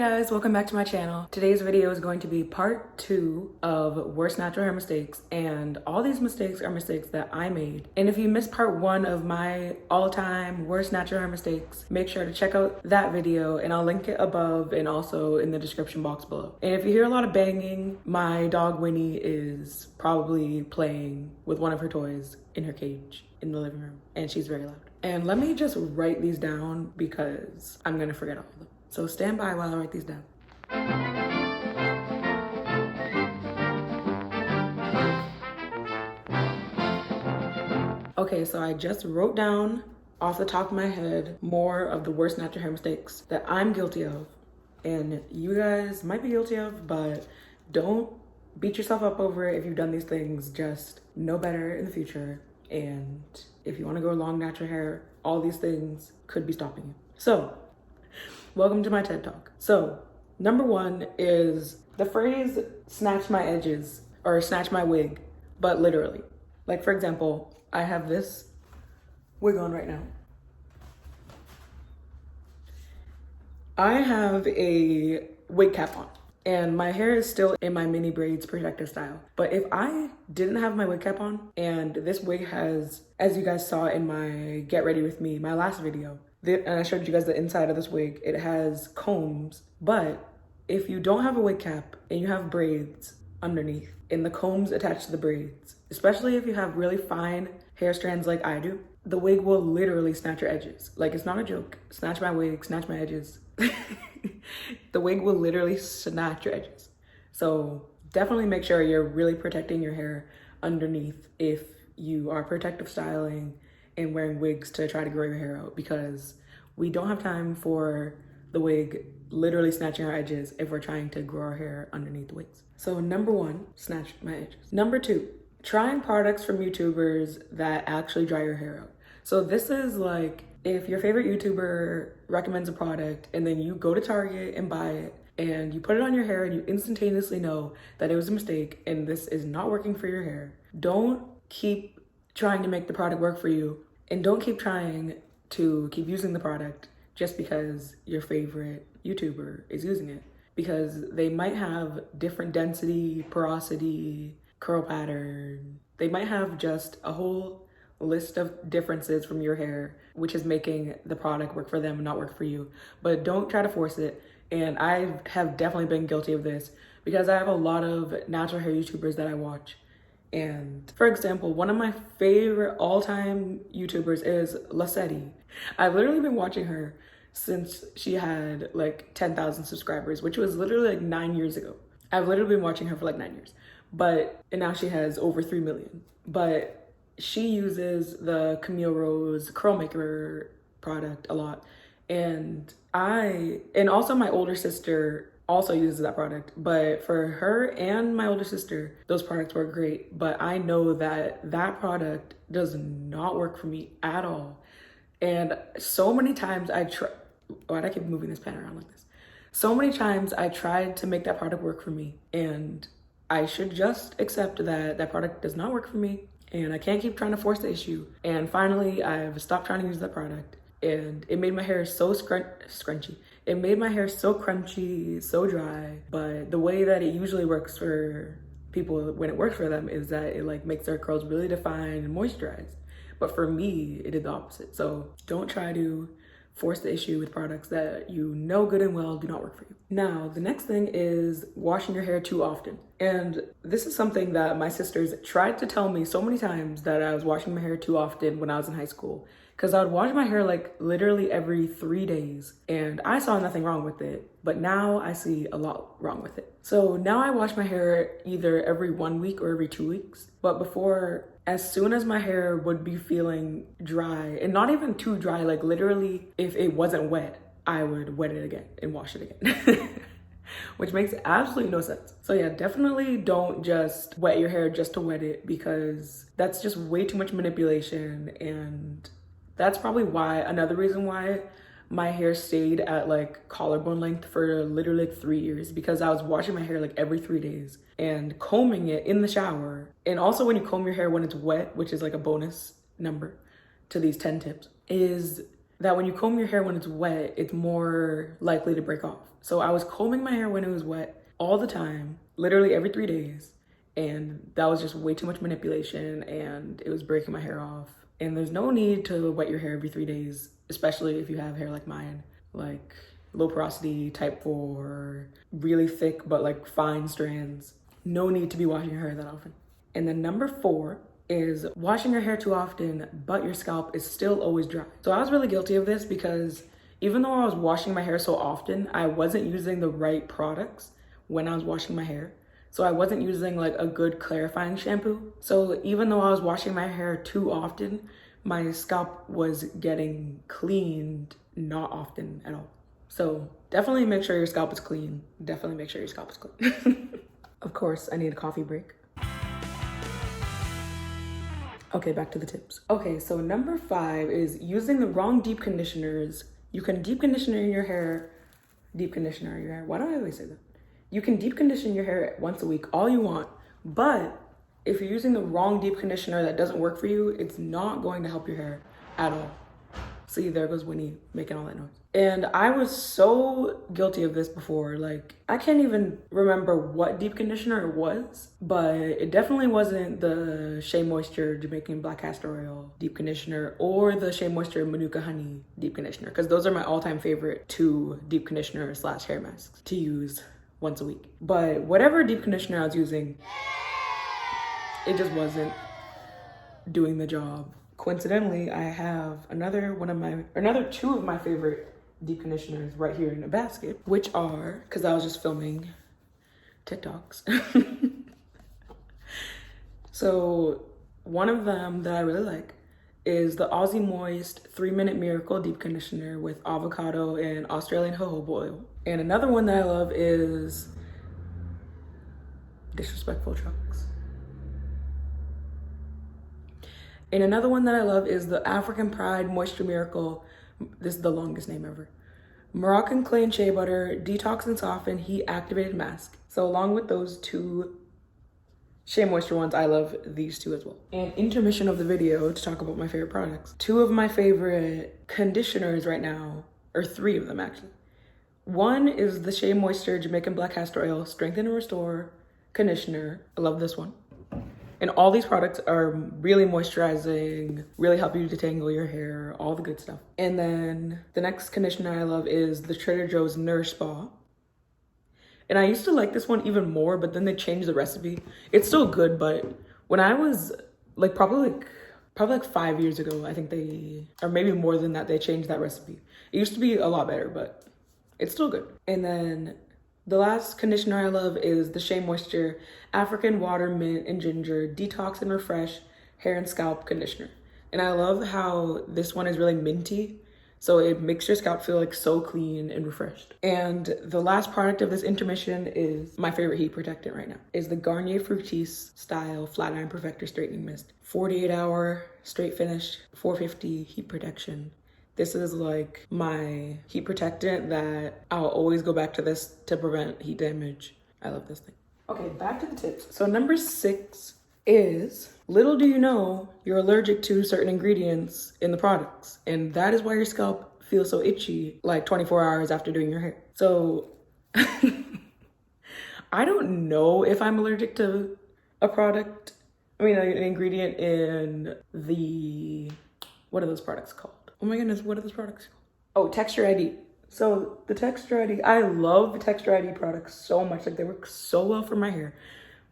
Guys, welcome back to my channel. Today's video is going to be part 2 of worst natural hair mistakes, and all these mistakes are mistakes that I made. And if you missed part 1 of my all-time worst natural hair mistakes, make sure to check out that video, and I'll link it above and also in the description box below. And if you hear a lot of banging, my dog Winnie is probably playing with one of her toys in her cage in the living room, and she's very loud. And let me just write these down because I'm gonna forget all of them. So stand by while I write these down. Okay, so I just wrote down off the top of my head more of the worst natural hair mistakes that I'm guilty of, and you guys might be guilty of, but don't beat yourself up over it if you've done these things. Just know better in the future, and if you want to go long natural hair, all these things could be stopping you. So welcome to my TED Talk. So, number 1 is the phrase snatch my edges or snatch my wig, but literally. Like, for example, I have this wig on right now. I have a wig cap on, and my hair is still in my mini braids protective style. But if I didn't have my wig cap on, and this wig has, as you guys saw in my Get Ready With Me, my last video, and I showed you guys the inside of this wig, it has combs. But if you don't have a wig cap and you have braids underneath and the combs attached to the braids, especially if you have really fine hair strands like I do, the wig will literally snatch your edges. Like, it's not a joke. Snatch my wig, snatch my edges. The wig will literally snatch your edges. So definitely make sure you're really protecting your hair underneath if you are protective styling and wearing wigs to try to grow your hair out, because we don't have time for the wig literally snatching our edges if we're trying to grow our hair underneath the wigs. So number 1, snatch my edges. Number 2, trying products from YouTubers that actually dry your hair out. So this is like if your favorite YouTuber recommends a product and then you go to Target and buy it and you put it on your hair and you instantaneously know that it was a mistake and this is not working for your hair. Don't keep trying to make the product work for you, and don't keep trying to keep using the product just because your favorite YouTuber is using it, because they might have different density, porosity, curl pattern. They might have just a whole list of differences from your hair, which is making the product work for them and not work for you. But don't try to force it. And I have definitely been guilty of this because I have a lot of natural hair YouTubers that I watch. And for example, one of my favorite all-time YouTubers is Lacetti. I've literally been watching her since she had like 10,000 subscribers, which was literally like 9 years ago. I've literally been watching her for like 9 years, and now she has over 3 million. But she uses the Camille Rose Curl Maker product a lot. And also my older sister also uses that product, but for her and my older sister, those products work great. But I know that that product does not work for me at all. And so many times why'd I keep moving this pen around like this? So many times I tried to make that product work for me, and I should just accept that that product does not work for me, and I can't keep trying to force the issue. And finally, I've stopped trying to use that product, and it made my hair so scrunchy. It made my hair so crunchy, so dry. But the way that it usually works for people when it works for them is that it like makes their curls really defined and moisturized. But for me, it did the opposite. So don't try to force the issue with products that you know good and well do not work for you. Now, the next thing is washing your hair too often. And this is something that my sisters tried to tell me so many times, that I was washing my hair too often when I was in high school. Because I would wash my hair like literally every 3 days, and I saw nothing wrong with it. But now I see a lot wrong with it. So now I wash my hair either every 1 week or every 2 weeks. But before, as soon as my hair would be feeling dry, and not even too dry, like literally if it wasn't wet, I would wet it again and wash it again. Which makes absolutely no sense. So yeah, definitely don't just wet your hair just to wet it, because that's just way too much manipulation. And that's probably another reason why my hair stayed at like collarbone length for literally like 3 years, because I was washing my hair like every 3 days and combing it in the shower. And also when you comb your hair when it's wet, which is like a bonus number to these 10 tips, is that when you comb your hair when it's wet, it's more likely to break off. So I was combing my hair when it was wet all the time, literally every 3 days. And that was just way too much manipulation and it was breaking my hair off. And there's no need to wet your hair every 3 days, especially if you have hair like mine, like low porosity, type 4, really thick but like fine strands. No need to be washing your hair that often. And then number 4 is washing your hair too often, but your scalp is still always dry. So I was really guilty of this because even though I was washing my hair so often, I wasn't using the right products when I was washing my hair. So I wasn't using like a good clarifying shampoo. So even though I was washing my hair too often, my scalp was getting cleaned not often at all. So definitely make sure your scalp is clean. Definitely make sure your scalp is clean. Of course, I need a coffee break. Okay, back to the tips. Okay, so number 5 is using the wrong deep conditioners. You can deep conditioner your hair. Why do I always say that? You can deep condition your hair once a week, all you want, but if you're using the wrong deep conditioner that doesn't work for you, it's not going to help your hair at all. See, there goes Winnie making all that noise. And I was so guilty of this before. Like, I can't even remember what deep conditioner it was, but it definitely wasn't the Shea Moisture Jamaican Black Castor Oil deep conditioner or the Shea Moisture Manuka Honey deep conditioner, because those are my all-time favorite 2 deep conditioners / hair masks to use once a week. But whatever deep conditioner I was using, it just wasn't doing the job. Coincidentally, I have another 2 of my favorite deep conditioners right here in a basket, which are, because I was just filming TikToks. So one of them that I really like is the Aussie Moist 3-Minute Miracle Deep Conditioner with avocado and Australian jojoba oil. And another one that I love is Disrespectful Trucks. And another one that I love is the African Pride Moisture Miracle. This is the longest name ever. Moroccan Clay and Shea Butter Detox and Soften Heat Activated Mask. So along with those 2 Shea Moisture ones, I love these 2 as well. And intermission of the video to talk about my favorite products. 2 of my favorite conditioners right now, or 3 of them actually. One is the Shea Moisture Jamaican Black Castor Oil Strengthen and Restore Conditioner. I love this one. And all these products are really moisturizing, really help you detangle your hair, all the good stuff. And then the next conditioner I love is the Trader Joe's Nourish Spa. And I used to like this one even more, but then they changed the recipe. It's still good, but when I was like probably like 5 years ago, I think or maybe more than that, they changed that recipe. It used to be a lot better, but it's still good. And then the last conditioner I love is the Shea Moisture African Water Mint and Ginger Detox and Refresh Hair and Scalp Conditioner. And I love how this one is really minty, so it makes your scalp feel like so clean and refreshed. And the last product of this intermission is my favorite heat protectant right now, is the Garnier Fructis Style Flat Iron Perfector Straightening Mist. 48-hour straight finish, 450 heat protection. This is like my heat protectant that I'll always go back to this to prevent heat damage. I love this thing. Okay, back to the tips. So number 6 is, little do you know, you're allergic to certain ingredients in the products. And that is why your scalp feels so itchy like 24 hours after doing your hair. So I don't know if I'm allergic to a product. I mean, an ingredient in the, what are those products called? Oh my goodness, what are those products called? Oh, Texture ID. So the Texture ID, I love the Texture ID products so much. Like, they work so well for my hair.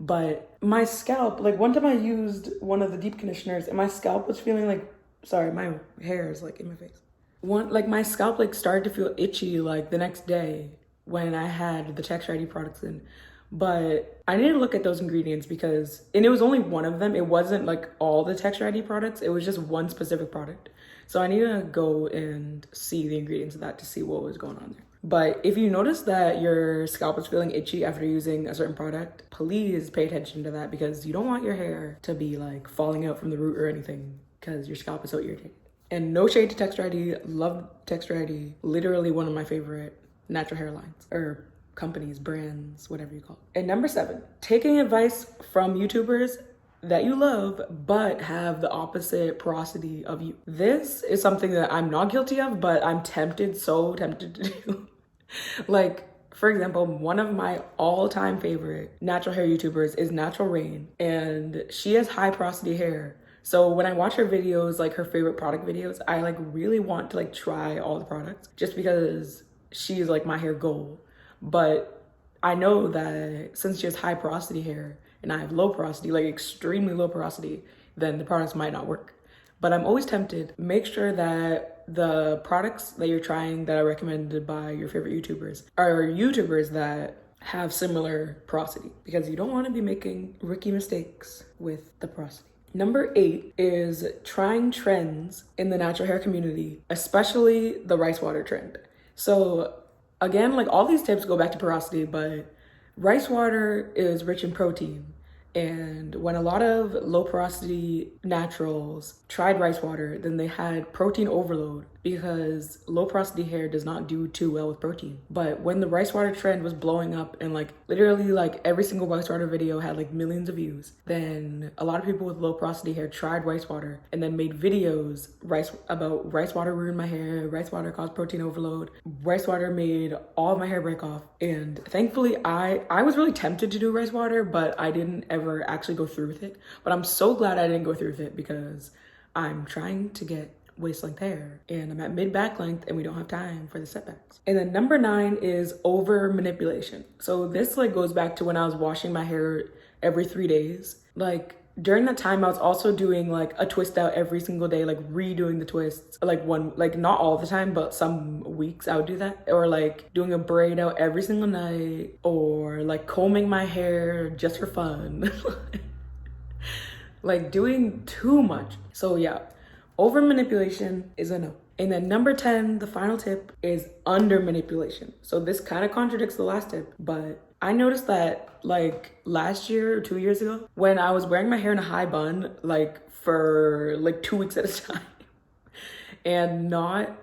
But my scalp, like one time I used one of the deep conditioners and my scalp was feeling like, sorry, my hair is like in my face. My scalp like started to feel itchy like the next day when I had the Texture ID products in. But I need to look at those ingredients because, and it was only one of them. It wasn't like all the Texture ID products. It was just one specific product. So I need to go and see the ingredients of that to see what was going on there. But if you notice that your scalp is feeling itchy after using a certain product, please pay attention to that because you don't want your hair to be like falling out from the root or anything because your scalp is so irritated. And no shade to Texture ID, love Texture ID. Literally one of my favorite natural hair lines or companies, brands, whatever you call it. And number 7, taking advice from YouTubers that you love, but have the opposite porosity of you. This is something that I'm not guilty of, but I'm tempted, so tempted to do. Like, for example, one of my all-time favorite natural hair YouTubers is Natural Rain, and she has high porosity hair. So when I watch her videos, like her favorite product videos, I like really want to like try all the products just because she's like my hair goal. But I know that since she has high porosity hair and I have low porosity, like extremely low porosity, then the products might not work. But I'm always tempted. Make sure that the products that you're trying that are recommended by your favorite YouTubers are YouTubers that have similar porosity, because you don't want to be making rookie mistakes with the porosity. Number 8 is trying trends in the natural hair community, especially the rice water trend. So again, like all these tips go back to porosity, but rice water is rich in protein. And when a lot of low porosity naturals tried rice water, then they had protein overload because low porosity hair does not do too well with protein. But when the rice water trend was blowing up and like literally like every single rice water video had like millions of views, then a lot of people with low porosity hair tried rice water and then made videos about rice water ruined my hair, rice water caused protein overload, rice water made all of my hair break off. And thankfully I was really tempted to do rice water, but I didn't ever actually go through with it. But I'm so glad I didn't go through with it because I'm trying to get waist length hair and I'm at mid back length and we don't have time for the setbacks. And then number 9 is over manipulation. So this like goes back to when I was washing my hair every 3 days. Like during that time I was also doing like a twist out every single day, like redoing the twists, like not all the time, but some weeks I would do that, or like doing a braid out every single night, or like combing my hair just for fun. Like doing too much. So yeah, over manipulation is a no. And then number 10, the final tip, is under manipulation. So this kind of contradicts the last tip, but I noticed that like last year or 2 years ago, when I was wearing my hair in a high bun, like for like 2 weeks at a time, and not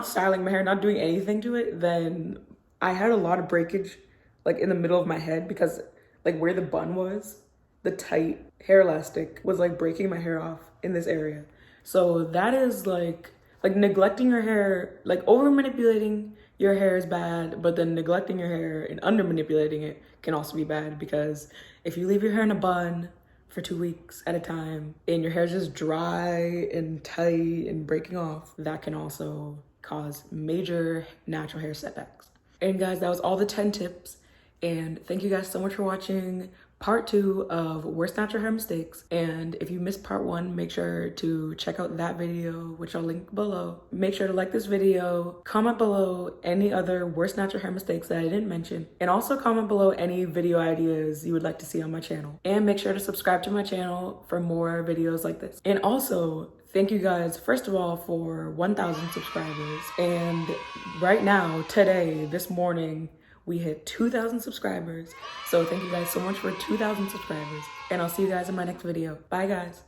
styling my hair, not doing anything to it, then I had a lot of breakage like in the middle of my head, because like where the bun was, the tight hair elastic was like breaking my hair off in this area. So that is like neglecting your hair, like over manipulating your hair is bad, but then neglecting your hair and under manipulating it can also be bad, because if you leave your hair in a bun for 2 weeks at a time and your hair is just dry and tight and breaking off, that can also cause major natural hair setbacks. And guys, that was all the 10 tips. And thank you guys so much for watching part 2 of worst natural hair mistakes. And if you missed part 1, make sure to check out that video, which I'll link below. Make sure to like this video, comment below any other worst natural hair mistakes that I didn't mention, and also comment below any video ideas you would like to see on my channel. And make sure to subscribe to my channel for more videos like this. And also, thank you guys, first of all, for 1,000 subscribers. And right now, today, this morning, we hit 2,000 subscribers. So thank you guys so much for 2,000 subscribers. And I'll see you guys in my next video. Bye, guys.